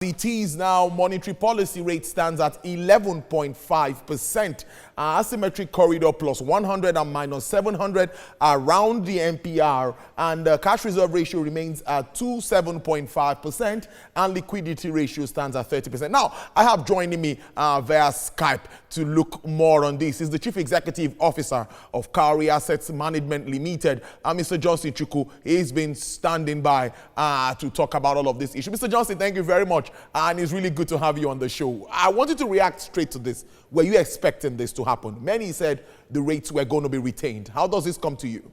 It is now, monetary policy rate stands at 11.5%. Asymmetric corridor plus 100 and minus 700 around the MPR, and the cash reserve ratio remains at 27.5%, and liquidity ratio stands at 30%. Now, I have joining me via Skype to look more on this is the Chief Executive Officer of Cowrie Assets Management Limited, Mr. Johnson Chukwu. He's been standing by to talk about all of this issue. Mr. Johnson, thank you very much, and it's really good to have you on the show. I wanted to react straight to this. Were you expecting this to happen? Many said the rates were going to be retained. How does this come to you?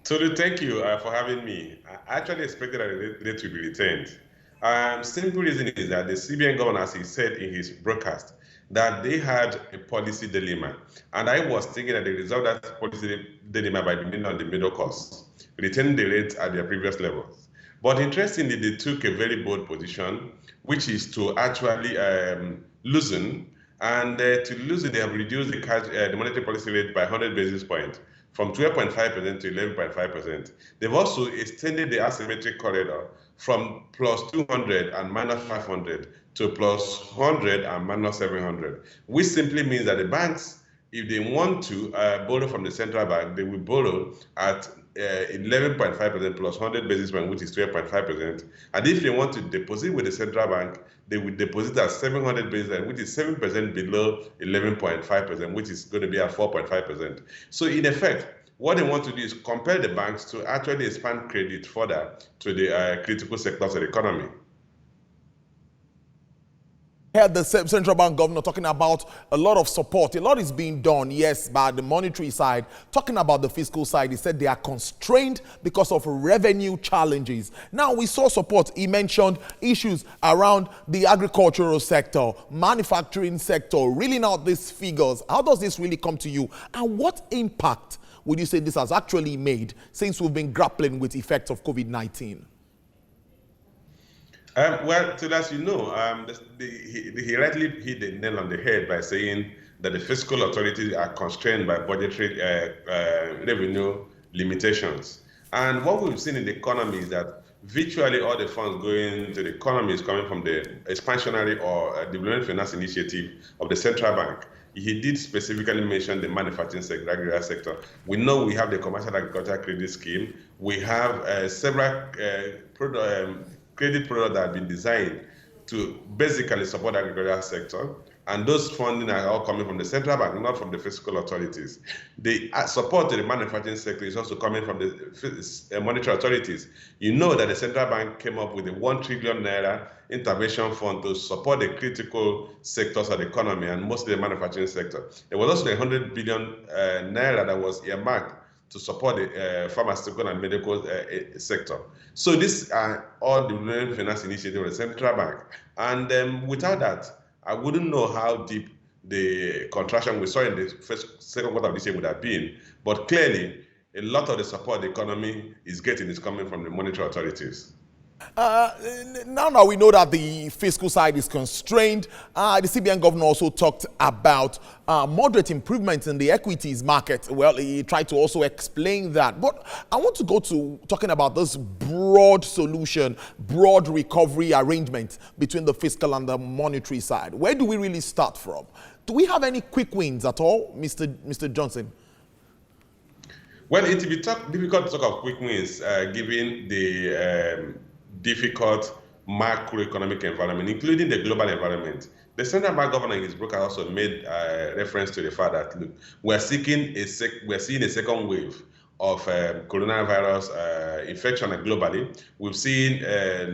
Tolu, thank you for having me. I actually expected that the rate to be retained. Simple reason is that the CBN governor, as he said in his broadcast, that they had a policy dilemma. And I was thinking that they resolved that policy dilemma by being on the middle course, retaining the rates at their previous levels. But interestingly, they took a very bold position, which is to actually loosen. And to loosen, they have reduced the monetary policy rate by 100 basis points from 12.5% to 11.5%. They've also extended the asymmetric corridor from plus 200 and minus 500 to plus 100 and minus 700, which simply means that the banks, if they want to borrow from the central bank, they will borrow at 11.5% plus 100 basis points, which is 12.5%. And if they want to deposit with the central bank, they will deposit at 700 basis points, which is 7% below 11.5%, which is going to be at 4.5%. So in effect, what they want to do is compel the banks to actually expand credit further to the critical sectors of the economy. Heard the central bank governor talking about a lot of support. A lot is being done, yes, by the monetary side. Talking about the fiscal side, he said they are constrained because of revenue challenges. Now, we saw support. He mentioned issues around the agricultural sector, manufacturing sector, reeling out these figures. How does this really come to you? And what impact would you say this has actually made since we've been grappling with effects of COVID-19? Well, so as you know, he rightly hit the nail on the head by saying that the fiscal authorities are constrained by budgetary revenue limitations. And what we've seen in the economy is that virtually all the funds going to the economy is coming from the expansionary or development finance initiative of the central bank. He did specifically mention the manufacturing sector, agricultural sector. We know we have the commercial agricultural credit scheme. We have several credit products that have been designed to basically support the agricultural sector. And those funding are all coming from the central bank, not from the fiscal authorities. The support to the manufacturing sector is also coming from the monetary authorities. You know that the central bank came up with a 1 trillion naira intervention fund to support the critical sectors of the economy and mostly the manufacturing sector. There was also 100 billion naira that was earmarked to support the pharmaceutical and medical sector. So these are all the finance initiatives of the central bank. And without that, I wouldn't know how deep the contraction we saw in the second quarter of this year would have been. But clearly, a lot of the support the economy is getting is coming from the monetary authorities. Now we know that the fiscal side is constrained. The CBN governor also talked about moderate improvements in the equities market. Well, he tried to also explain that. But I want to go to talking about this broad solution, broad recovery arrangement between the fiscal and the monetary side. Where do we really start from? Do we have any quick wins at all, Mr. Johnson? Well, it will be difficult to talk of quick wins given the difficult macroeconomic environment, including the global environment. The central bank governor in his broadcast also made reference to the fact that, look, we're seeing a second wave of coronavirus infection globally. We've seen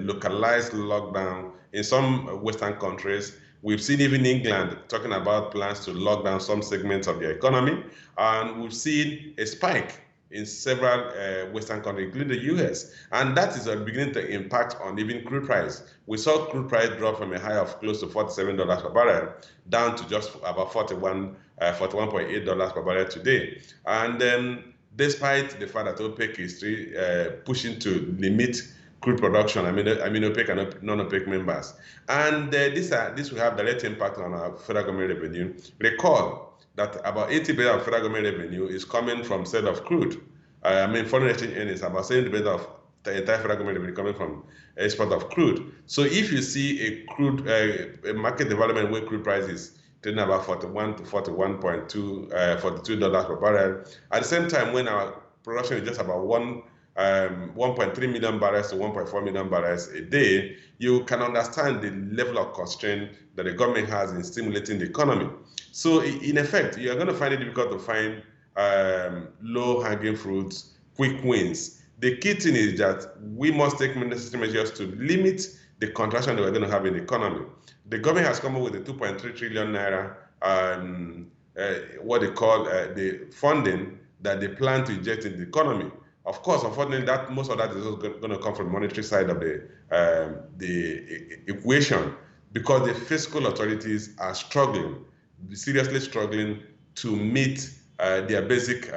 localized lockdown in some Western countries. We've seen even England talking about plans to lock down some segments of their economy. And we've seen a spike in several Western countries, including the US. And that is beginning to impact on even crude price. We saw crude price drop from a high of close to $47 per barrel down to just about $41.8 per barrel today. And despite the fact that OPEC is still pushing to limit crude production, I mean OPEC and non-OPEC members. And this will have direct impact on our federal government revenue. Recall that about 80% of federal government revenue is coming from sale of crude. Foreign exchange earnings, about 70% of the entire federal government will be coming from export of crude. So if you see a market development where crude prices trading about 41 to 41.2, $42 per barrel, at the same time when our production is just about 1.3 million barrels to 1.4 million barrels a day, you can understand the level of constraint that the government has in stimulating the economy. So in effect, you're going to find it difficult to find low-hanging fruits, quick wins. The key thing is that we must take necessary measures to limit the contraction that we're going to have in the economy. The government has come up with a 2.3 trillion naira, what they call the funding that they plan to inject in the economy. Of course, unfortunately, that most of that is going to come from the monetary side of the equation, because the fiscal authorities are struggling, seriously struggling to meet their basic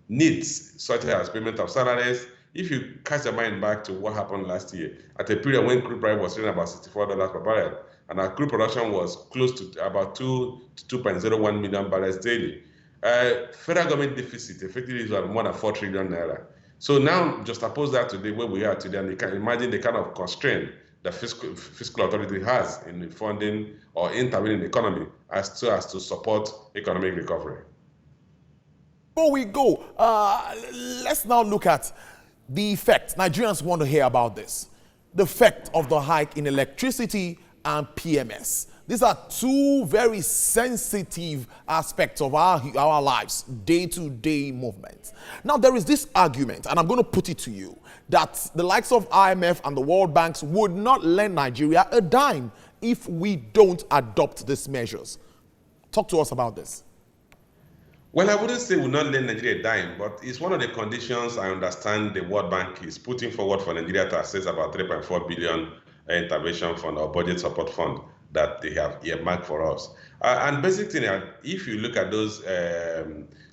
needs, such as payment of salaries. If you cast your mind back to what happened last year, at a period when crude price was trading about $64 per barrel, and our crude production was close to about 2 to 2.01 million barrels daily, federal government deficit effectively is more than 4 trillion naira. So now just oppose that today where we are today, and you can imagine the kind of constraint the fiscal authority has in funding or intervening in the economy as to support economic recovery. Before we go, let's now look at the effect. Nigerians want to hear about this. The effect of the hike in electricity and PMS. These are two very sensitive aspects of our lives, day-to-day movements. Now, there is this argument, and I'm going to put it to you, that the likes of IMF and the World Banks would not lend Nigeria a dime if we don't adopt these measures. Talk to us about this. Well, I wouldn't say we'll not lend Nigeria a dime, but it's one of the conditions I understand the World Bank is putting forward for Nigeria to access about 3.4 billion intervention fund or budget support fund that they have earmarked for us. And basically, if you look at those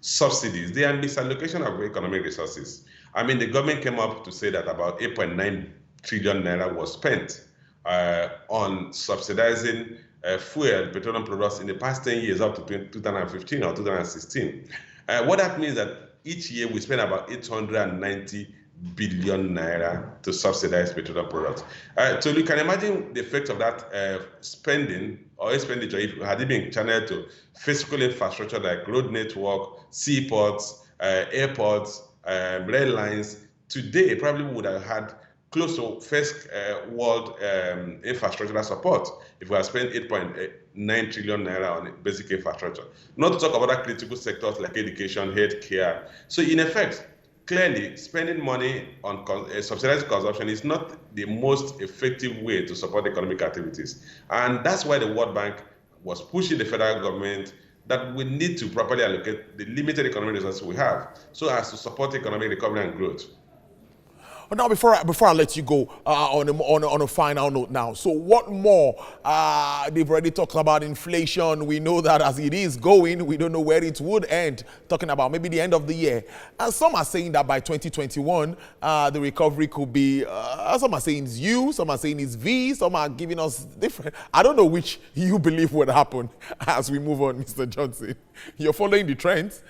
subsidies, they are misallocation of economic resources. I mean, the government came up to say that about 8.9 trillion naira was spent on subsidizing fuel, petroleum products in the past 10 years up to 2015 or 2016. What that means that each year we spend about 890 billion naira to subsidize petroleum products. So you can imagine the effect of that spending or expenditure if had it been channeled to physical infrastructure like road network, seaports, airports, rail lines. Today, probably would have had close to first world infrastructural support if we had spent 8.9 trillion naira on basic infrastructure. Not to talk about other critical sectors like education, healthcare. So in effect, clearly, spending money on subsidized consumption is not the most effective way to support economic activities. And that's why the World Bank was pushing the federal government that we need to properly allocate the limited economic resources we have so as to support economic recovery and growth. But now, before I let you go on a final note now, so what more? They've already talked about inflation. We know that as it is going, we don't know where it would end, talking about maybe the end of the year. And some are saying that by 2021, the recovery could be, some are saying it's U, some are saying it's V, some are giving us different. I don't know which you believe would happen as we move on, Mr. Johnson. You're following the trends.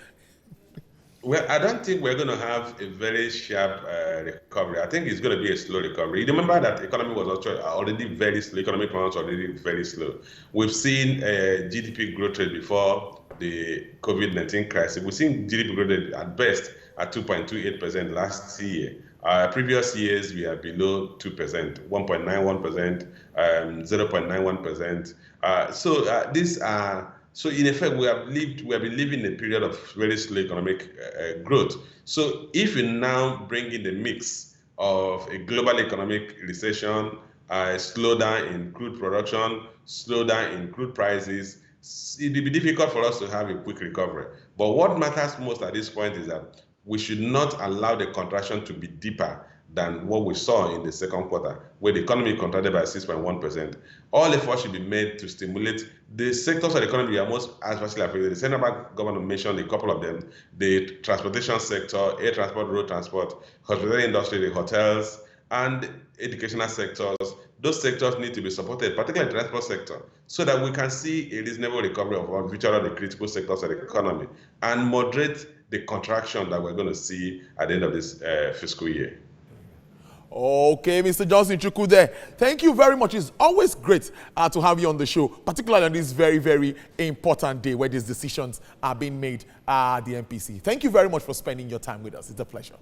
Well, I don't think we're going to have a very sharp recovery. I think it's going to be a slow recovery. You remember that economy was already very slow. Economic performance was already very slow. We've seen GDP growth rate before the COVID-19 crisis. We've seen GDP growth rate at best at 2.28% last year. Previous years, we are below 2%, 1.91%, 0.91%. These are So in effect, we have been living a period of very slow economic growth. So if you now bring in the mix of a global economic recession, a slowdown in crude production, slowdown in crude prices, it will be difficult for us to have a quick recovery. But what matters most at this point is that we should not allow the contraction to be deeper than what we saw in the second quarter, where the economy contracted by 6.1%. All efforts should be made to stimulate the sectors of the economy that are most adversely affected. The central bank government mentioned a couple of them: the transportation sector, air transport, road transport, hospitality industry, the hotels, and educational sectors. Those sectors need to be supported, particularly the transport sector, so that we can see a reasonable recovery of which are the critical sectors of the economy and moderate the contraction that we're going to see at the end of this fiscal year. Okay, Mr. Johnson Chukwude, thank you very much. It's always great to have you on the show, particularly on this very, very important day where these decisions are being made at the MPC. Thank you very much for spending your time with us. It's a pleasure.